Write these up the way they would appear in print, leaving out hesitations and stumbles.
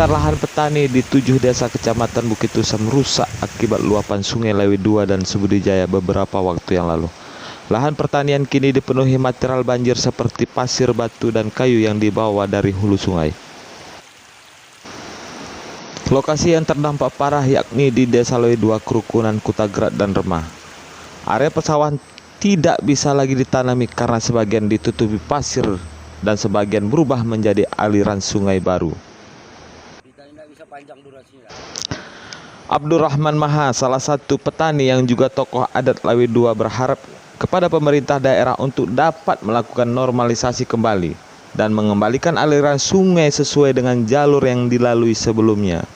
hektar lahan petani di 7 desa Kecamatan Bukit Tusam rusak akibat luapan Sungai Lewi II dan Subudijaya beberapa waktu yang lalu. Lahan pertanian kini dipenuhi material banjir seperti pasir, batu, dan kayu yang dibawa dari hulu sungai. Lokasi yang terdampak parah yakni di Desa Lewi II, Kerukunan, Kutagrat, dan Remah. Area persawahan tidak bisa lagi ditanami karena sebagian ditutupi pasir dan sebagian berubah menjadi aliran sungai baru. Abdurrahman Maha, salah satu petani yang juga tokoh adat Lewi II, berharap kepada pemerintah daerah untuk dapat melakukan normalisasi kembali dan mengembalikan aliran sungai sesuai dengan jalur yang dilalui sebelumnya.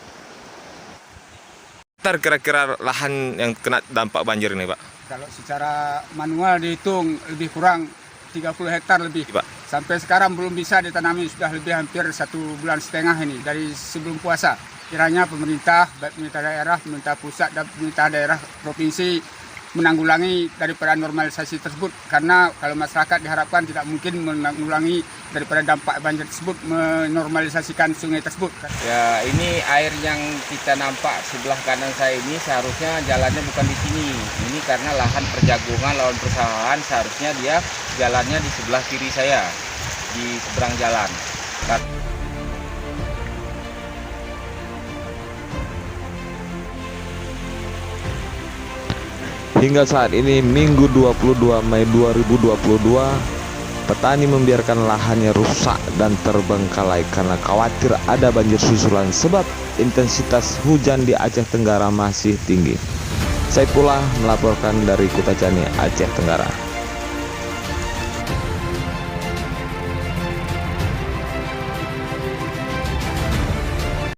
Kira-kira lahan yang kena dampak banjir ini, Pak? Kalau secara manual dihitung lebih kurang 30 hektar lebih, Pak. Sampai sekarang belum bisa ditanami, sudah lebih hampir 1,5 bulan ini dari sebelum puasa. Kiranya pemerintah, baik pemerintah daerah, pemerintah pusat, dan pemerintah daerah provinsi menanggulangi daripada normalisasi tersebut. Karena kalau masyarakat diharapkan tidak mungkin menanggulangi daripada dampak banjir tersebut, menormalisasikan sungai tersebut. Ya, ini air yang kita nampak sebelah kanan saya ini seharusnya jalannya bukan di sini. Ini karena lahan perjagungan, lahan persawahan, seharusnya dia jalannya di sebelah kiri saya, di seberang jalan. Hingga saat ini, Minggu 22 Mei 2022, petani membiarkan lahannya rusak dan terbengkalai karena khawatir ada banjir susulan sebab intensitas hujan di Aceh Tenggara masih tinggi. Saifullah melaporkan dari Kutacani, Aceh Tenggara.